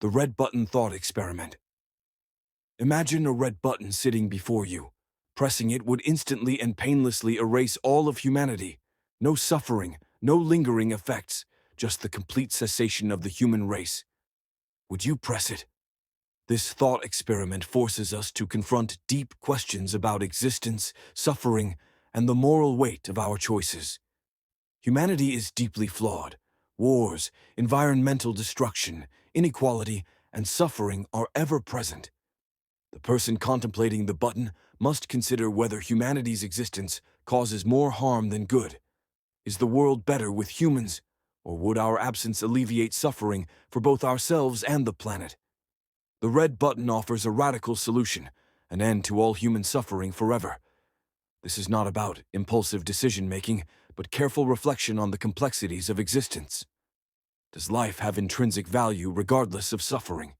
The red button thought experiment. Imagine a red button sitting before you. Pressing it would instantly and painlessly erase all of humanity. No suffering, no lingering effects, just the complete cessation of the human race. Would you press it? This thought experiment forces us to confront deep questions about existence, suffering, and the moral weight of our choices. Humanity is deeply flawed. Wars, environmental destruction, inequality, and suffering are ever present. The person contemplating the button must consider whether humanity's existence causes more harm than good. Is the world better with humans, or would our absence alleviate suffering for both ourselves and the planet? The red button offers a radical solution, an end to all human suffering forever. This is not about impulsive decision-making, but careful reflection on the complexities of existence. Does life have intrinsic value regardless of suffering?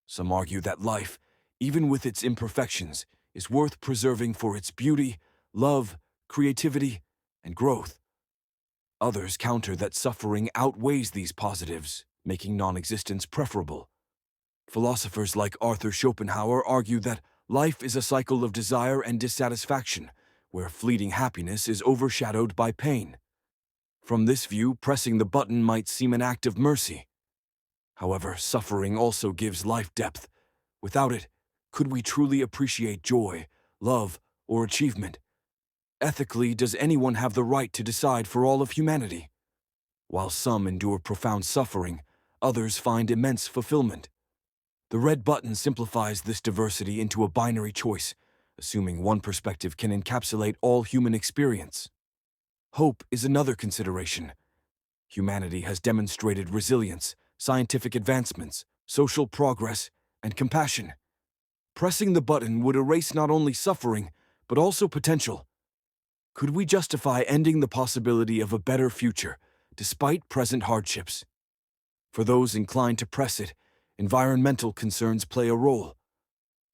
Some argue that life, even with its imperfections, is worth preserving for its beauty, love, creativity, and growth. Others counter that suffering outweighs these positives, making non-existence preferable. Philosophers like Arthur Schopenhauer argue that life is a cycle of desire and dissatisfaction, where fleeting happiness is overshadowed by pain. From this view, pressing the button might seem an act of mercy. However, suffering also gives life depth. Without it, could we truly appreciate joy, love, or achievement? Ethically, does anyone have the right to decide for all of humanity? While some endure profound suffering, others find immense fulfillment. The red button simplifies this diversity into a binary choice, assuming one perspective can encapsulate all human experience. Hope is another consideration. Humanity has demonstrated resilience, scientific advancements, social progress, and compassion. Pressing the button would erase not only suffering, but also potential. Could we justify ending the possibility of a better future, despite present hardships? For those inclined to press it, environmental concerns play a role.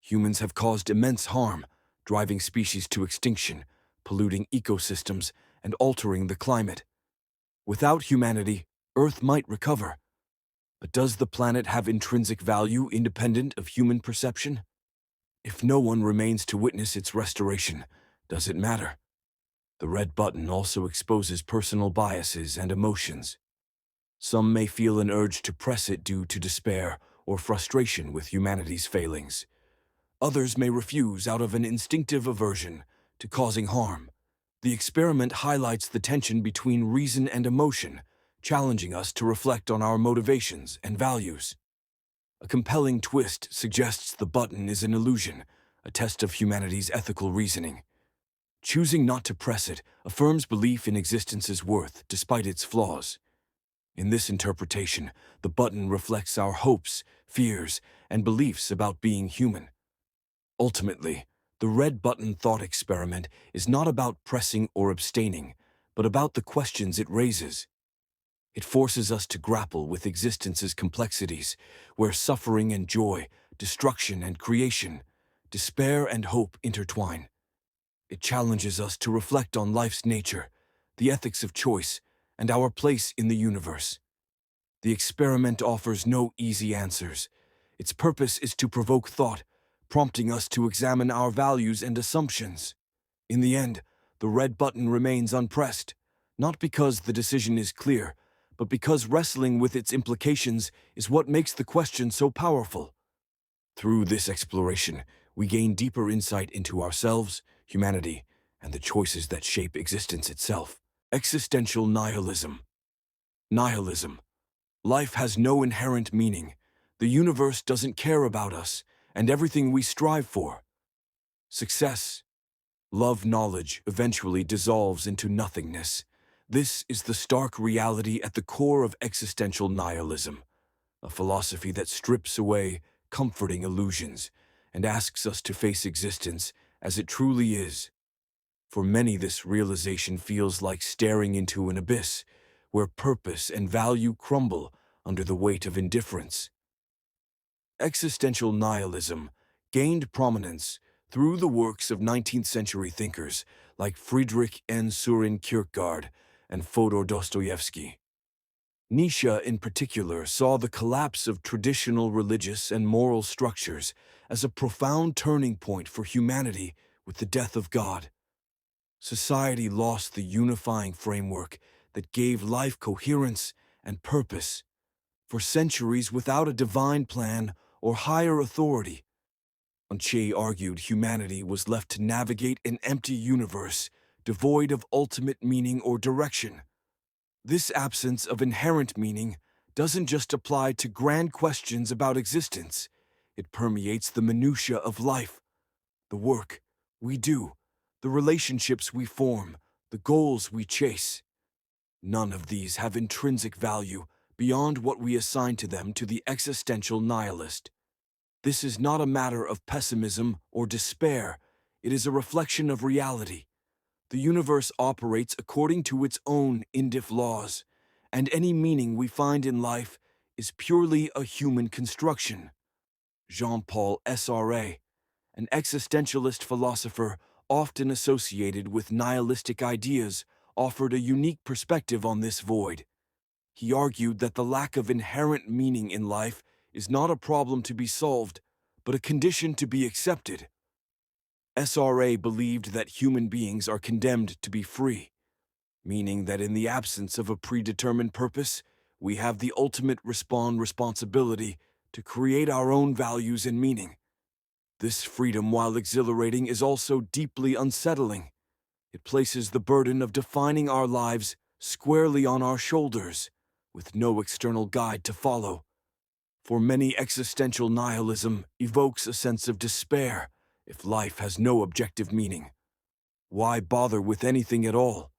Humans have caused immense harm, driving species to extinction, polluting ecosystems, and altering the climate. Without humanity, Earth might recover. But does the planet have intrinsic value independent of human perception? If no one remains to witness its restoration, does it matter? The red button also exposes personal biases and emotions. Some may feel an urge to press it due to despair or frustration with humanity's failings. Others may refuse out of an instinctive aversion to causing harm. The experiment highlights the tension between reason and emotion, challenging us to reflect on our motivations and values. A compelling twist suggests the button is an illusion, a test of humanity's ethical reasoning. Choosing not to press it affirms belief in existence's worth despite its flaws. In this interpretation, the button reflects our hopes, fears, and beliefs about being human. Ultimately, the red button thought experiment is not about pressing or abstaining, but about the questions it raises. It forces us to grapple with existence's complexities, where suffering and joy, destruction and creation, despair and hope intertwine. It challenges us to reflect on life's nature, the ethics of choice, and our place in the universe. The experiment offers no easy answers. Its purpose is to provoke thought, prompting us to examine our values and assumptions. In the end, the red button remains unpressed, not because the decision is clear, but because wrestling with its implications is what makes the question so powerful. Through this exploration, we gain deeper insight into ourselves, humanity, and the choices that shape existence itself. Existential nihilism. Nihilism. Life has no inherent meaning. The universe doesn't care about us and everything we strive for. Success, love, knowledge eventually dissolves into nothingness. This is the stark reality at the core of existential nihilism, a philosophy that strips away comforting illusions and asks us to face existence as it truly is. For many, this realization feels like staring into an abyss where purpose and value crumble under the weight of indifference. Existential nihilism gained prominence through the works of 19th-century thinkers like Friedrich N. Søren Kierkegaard and Fyodor Dostoevsky. Nietzsche, in particular, saw the collapse of traditional religious and moral structures as a profound turning point for humanity with the death of God. Society lost the unifying framework that gave life coherence and purpose. For centuries, without a divine plan or higher authority, Nietzsche argued humanity was left to navigate an empty universe, devoid of ultimate meaning or direction. This absence of inherent meaning doesn't just apply to grand questions about existence. It permeates the minutiae of life, the work we do, the relationships we form, the goals we chase. None of these have intrinsic value beyond what we assign to them to the existential nihilist. This is not a matter of pessimism or despair. It is a reflection of reality. The universe operates according to its own indif laws, and any meaning we find in life is purely a human construction. Jean-Paul Sartre, an existentialist philosopher often associated with nihilistic ideas, offered a unique perspective on this void. He argued that the lack of inherent meaning in life is not a problem to be solved, but a condition to be accepted. Sartre believed that human beings are condemned to be free, meaning that in the absence of a predetermined purpose, we have the ultimate responsibility to create our own values and meaning. This freedom, while exhilarating, is also deeply unsettling. It places the burden of defining our lives squarely on our shoulders, with no external guide to follow. For many, existential nihilism evokes a sense of despair. If life has no objective meaning, why bother with anything at all?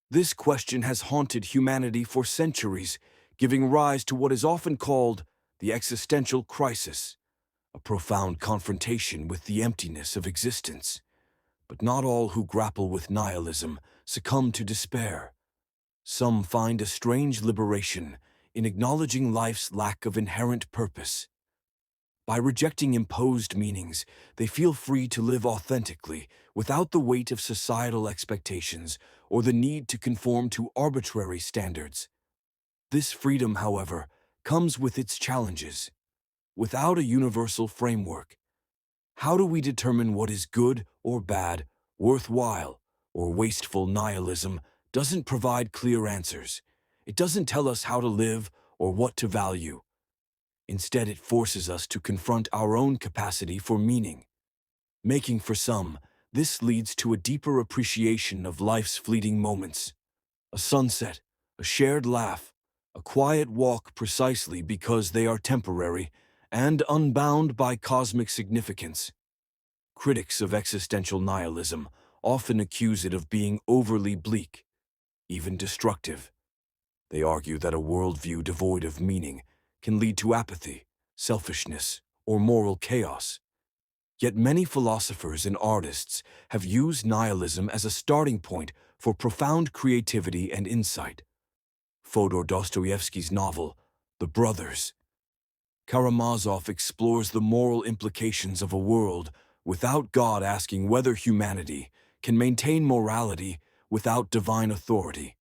This question has haunted humanity for centuries, giving rise to what is often called the existential crisis, a profound confrontation with the emptiness of existence. But not all who grapple with nihilism succumb to despair. Some find a strange liberation in acknowledging life's lack of inherent purpose. By rejecting imposed meanings, they feel free to live authentically, without the weight of societal expectations or the need to conform to arbitrary standards. This freedom, however, comes with its challenges. Without a universal framework, how do we determine what is good or bad, worthwhile or wasteful? Nihilism doesn't provide clear answers. It doesn't tell us how to live or what to value. Instead, it forces us to confront our own capacity for meaning. Making for some, this leads to a deeper appreciation of life's fleeting moments. A sunset, a shared laugh, a quiet walk, precisely because they are temporary and unbound by cosmic significance. Critics of existential nihilism often accuse it of being overly bleak, even destructive. They argue that a worldview devoid of meaning can lead to apathy, selfishness, or moral chaos. Yet many philosophers and artists have used nihilism as a starting point for profound creativity and insight. Fyodor Dostoevsky's novel, The Brothers. Karamazov explores the moral implications of a world without God, asking whether humanity can maintain morality without divine authority.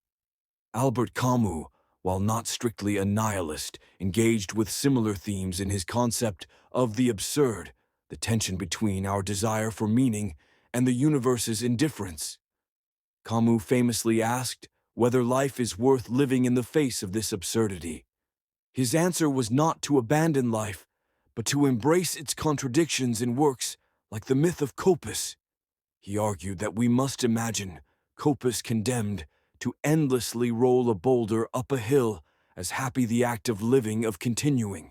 Albert Camus, while not strictly a nihilist, engaged with similar themes in his concept of the absurd, the tension between our desire for meaning and the universe's indifference. Camus famously asked whether life is worth living in the face of this absurdity. His answer was not to abandon life, but to embrace its contradictions in works like the myth of Copus. He argued that we must imagine Copus condemned to endlessly roll a boulder up a hill as happy the act of living, of continuing,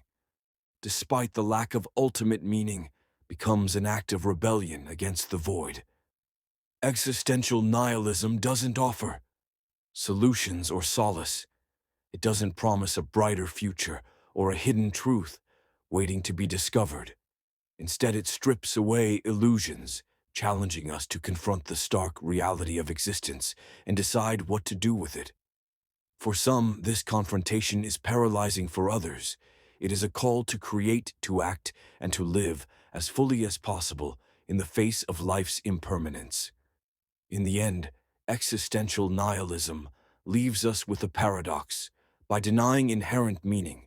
despite the lack of ultimate meaning, becomes an act of rebellion against the void. Existential nihilism doesn't offer solutions or solace. It doesn't promise a brighter future or a hidden truth waiting to be discovered. Instead, it strips away illusions, challenging us to confront the stark reality of existence and decide what to do with it. For some, this confrontation is paralyzing. For others, it is a call to create, to act, and to live as fully as possible in the face of life's impermanence. In the end, existential nihilism leaves us with a paradox. By denying inherent meaning,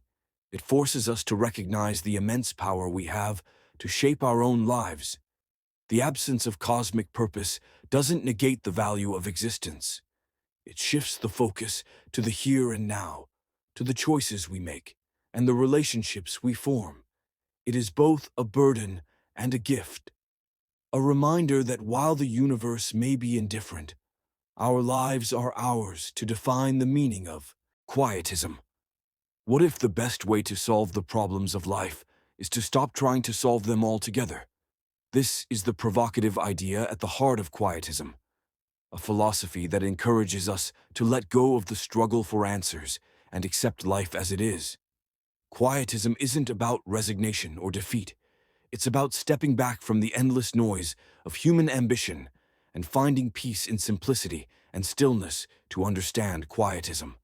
it forces us to recognize the immense power we have to shape our own lives. The absence of cosmic purpose doesn't negate the value of existence. It shifts the focus to the here and now, to the choices we make, and the relationships we form. It is both a burden and a gift, a reminder that while the universe may be indifferent, our lives are ours to define the meaning of quietism. What if the best way to solve the problems of life is to stop trying to solve them altogether? This is the provocative idea at the heart of quietism, a philosophy that encourages us to let go of the struggle for answers and accept life as it is. Quietism isn't about resignation or defeat. It's about stepping back from the endless noise of human ambition and finding peace in simplicity and stillness. To understand quietism,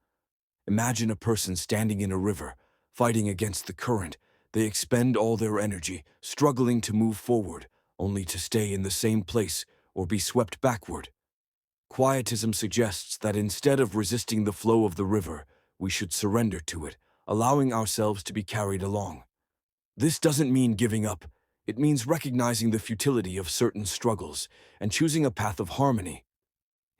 imagine a person standing in a river, fighting against the current. They expend all their energy, struggling to move forward, only to stay in the same place or be swept backward. Quietism suggests that instead of resisting the flow of the river, we should surrender to it, allowing ourselves to be carried along. This doesn't mean giving up. It means recognizing the futility of certain struggles and choosing a path of harmony.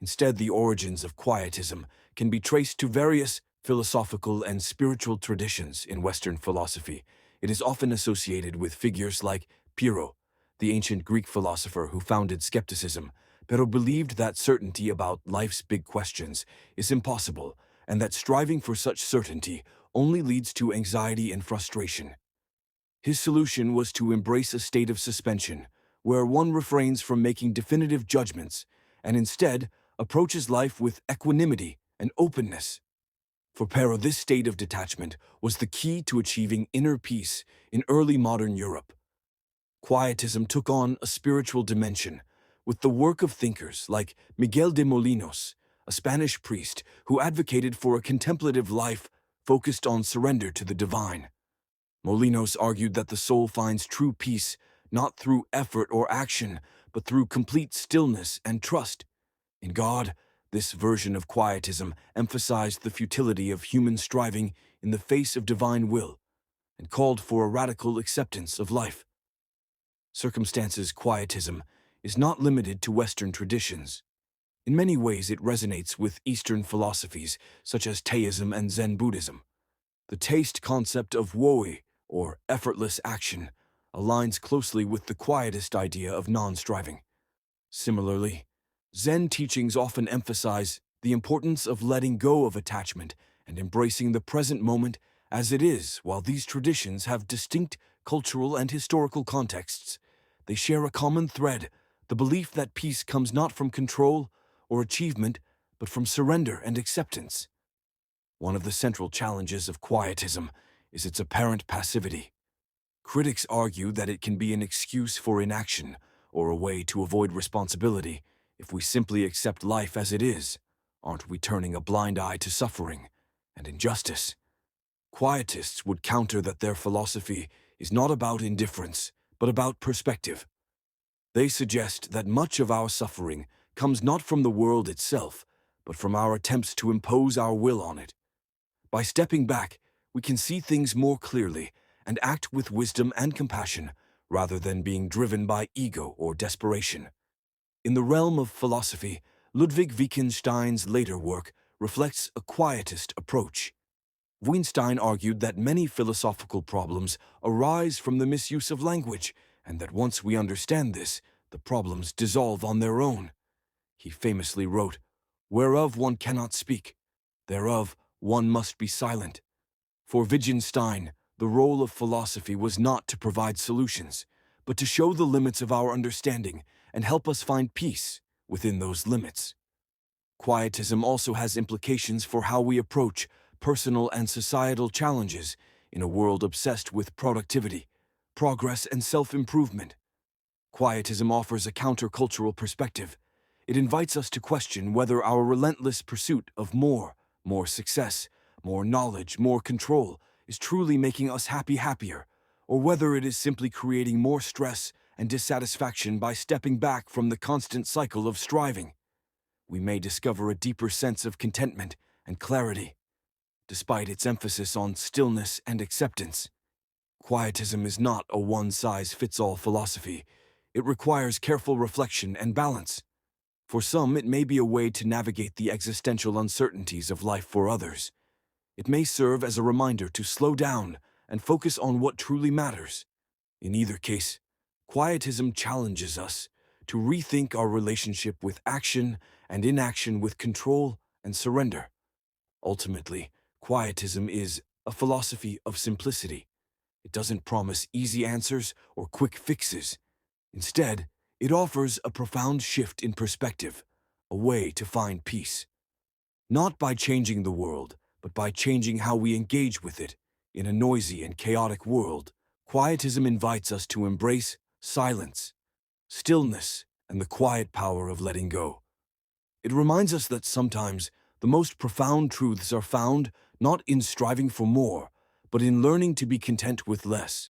Instead, the origins of quietism can be traced to various philosophical and spiritual traditions in Western philosophy. It is often associated with figures like Pyrrho, the ancient Greek philosopher who founded skepticism, but believed that certainty about life's big questions is impossible, and that striving for such certainty only leads to anxiety and frustration. His solution was to embrace a state of suspension, where one refrains from making definitive judgments and instead approaches life with equanimity and openness. For Pyrrho, this state of detachment was the key to achieving inner peace in early modern Europe. Quietism took on a spiritual dimension with the work of thinkers like Miguel de Molinos, a Spanish priest who advocated for a contemplative life focused on surrender to the divine. Molinos argued that the soul finds true peace not through effort or action, but through complete stillness and trust in God. This version of quietism emphasized the futility of human striving in the face of divine will and called for a radical acceptance of life. Circumstances quietism is not limited to Western traditions. In many ways, it resonates with Eastern philosophies such as Taoism and Zen Buddhism. The taste concept of woi, or effortless action, aligns closely with the quietist idea of non-striving. Similarly, Zen teachings often emphasize the importance of letting go of attachment and embracing the present moment as it is. While these traditions have distinct cultural and historical contexts, they share a common thread: the belief that peace comes not from control or achievement, but from surrender and acceptance. One of the central challenges of quietism is its apparent passivity. Critics argue that it can be an excuse for inaction or a way to avoid responsibility. If we simply accept life as it is, aren't we turning a blind eye to suffering and injustice? Quietists would counter that their philosophy is not about indifference, but about perspective. They suggest that much of our suffering comes not from the world itself, but from our attempts to impose our will on it. By stepping back, we can see things more clearly and act with wisdom and compassion rather than being driven by ego or desperation. In the realm of philosophy, Ludwig Wittgenstein's later work reflects a quietist approach. Wittgenstein argued that many philosophical problems arise from the misuse of language, and that once we understand this, the problems dissolve on their own. He famously wrote, "Whereof one cannot speak, thereof one must be silent." For Wittgenstein, the role of philosophy was not to provide solutions, but to show the limits of our understanding and help us find peace within those limits. Quietism also has implications for how we approach personal and societal challenges in a world obsessed with productivity, progress, and self-improvement. Quietism offers a countercultural perspective. It invites us to question whether our relentless pursuit of more success, more knowledge, more control, is truly making us happier, or whether it is simply creating more stress and dissatisfaction. By stepping back from the constant cycle of striving, we may discover a deeper sense of contentment and clarity. despite its emphasis on stillness and acceptance. Quietism is not a one-size-fits-all philosophy. It requires careful reflection and balance. For some, it may be a way to navigate the existential uncertainties of life. For others, it may serve as a reminder to slow down and focus on what truly matters. In either case, quietism challenges us to rethink our relationship with action and inaction, with control and surrender. Ultimately, quietism is a philosophy of simplicity. It doesn't promise easy answers or quick fixes. Instead, it offers a profound shift in perspective, a way to find peace. Not by changing the world, but by changing how we engage with it. In a noisy and chaotic world, quietism invites us to embrace silence, stillness, and the quiet power of letting go. It reminds us that sometimes the most profound truths are found not in striving for more, but in learning to be content with less.